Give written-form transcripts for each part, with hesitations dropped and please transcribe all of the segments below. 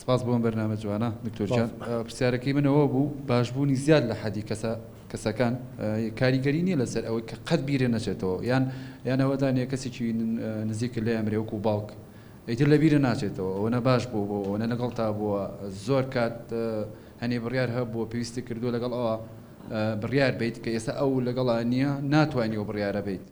سپاس بۆم بەرنامە جوانە دکتۆرجان. پرسیارەکەی منەوە بوو باشبوونی زیاد لە حەدی کەسەکان کاریگەری نییە لەسەر ئەوەی کە قەت بیرێ نەچێتەوە یان ئەوەدانە کەسێکی نزیکە لێ ئەمرێ وەکو باوک ئیتر لە بیرە ناچێتەوە ئەوەنە باش بوو بۆ ئەوەنە لەگەڵ تا بووە زۆر کات هەنێ بڕیار هەبووە پێویستی کردو لەگەڵ ئەوە بڕیار بیت کە ئێستا ئەو لەگەڵا نییە ناتوانیەوە بڕیارە بیت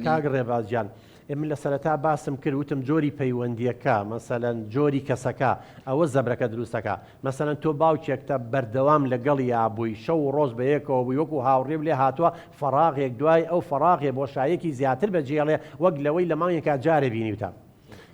کاگ ڕێبازیان من لە سەرەتا باسم کرد وتم جۆری پەیوەندیەکە مەسەلەن جۆری کەسەکە ئەوە زەبرەکە دروستەکە مەسەلەن تۆ باوکێکتە بەردەوام لەگەڵ یابووی شەو و ڕۆژ بە یەکەوە بووی وەکو هاوڕێ لێ هاتووە فەراغێک دوای ئەو فەراغێ بۆشایەکی زیاتر بەجێڵێ وەک لەوەی لە مانگێکا جارێ بینیوتە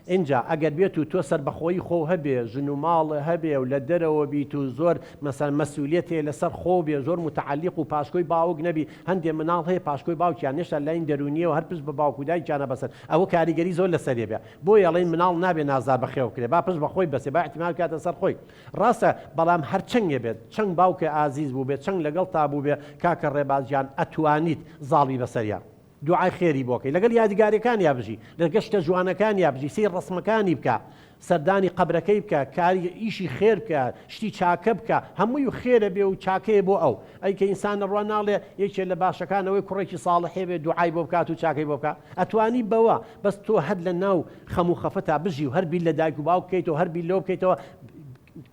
اینجا ئەگەر بێت و تۆ سەربەخۆیی خۆ هەبێ ژن و ماڵ هەبێ و لە دەرەوە بیت و زۆر مەسەن مەسئولیەتێ لەسەر خۆ بێ زۆر متعلق و پاشکۆی باوک نەبی هەندێک مناڵ هەیە پاشکۆی باوکیان نێشتا لاین دەرونیەوە هەر پشت بە باوک و دایکیانە بەسەر ئەوە کاریگەری زۆر لەسەرێ بێ بۆ یەڵێن مناڵ نابێ نازار بەخێو کرێ با پشت بەخۆی بەسێ با احتیمال کاتە سەر خۆی ڕاستە بەڵام هەر چەنگێ بێت چەنگ باوکە ئازیز بوو بێت چەنگ لەگەڵ تا بوو بێ کاکە ڕێبازیان ئەتوانیت زاڵی بەسەریان دوعای خێری بۆکەی لەگەڵ یادگارەکان یابژی لە گەشتە جوانەکان یابژی سی ڕسمەکانی بکە سەردانی قەبرەکەی بکە کاری ئیشی خێر بکە شتی چاکە بکە هەمووی و خێرە بێ و چاکەیە بۆ ئەو ئەیکە ئینسان ڕوا ناڵێ یەکێ لە باشەکانەوەی کوڕێکی ساڵحێ بێ دوعای بۆ بکات و چاکەی بۆ بکە ئەتوانی بەوە بەس تۆ هەر لە ناو خەم و خەفەتا بژی و هەربی لە دایک و باوک بکەیتەوە هەربی لەو بکەیتەوە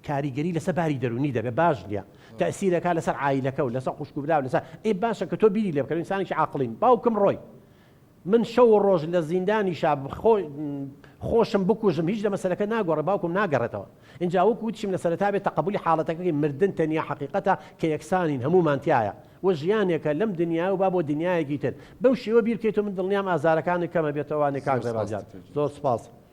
کاریگەری لەسەر باری دەرونی دەبێ باش نییە تەسیرەکە لەسەر عایلەکە و لەسەر خوشکبرا و لەسەر ئێ باشە کە تۆ بیری لێ بکەن ئینسانێکی عاقڵین باوکم ڕۆی من شەو ڕۆژ لە زیندانی شاب خۆشم بکوژم هیچ لە مەسەلەکە ناگۆڕێ باوکم ناگەڕێتەوە اینجا وەکو وتشیم لە سەرەتا بێت تەقبولی حاڵەتەکەی مردن تەنیا حەقیقەتە کە یەکسانین هەمومان تایە وە ژیانێکە لەم دنیا و با بۆ دنیایەکی تر بەو شێوە بیر بکەیتەوە من دڵنیام ئازارەکانی کەمە بێتەوە کاک ڕێبازیان زۆر سپاس.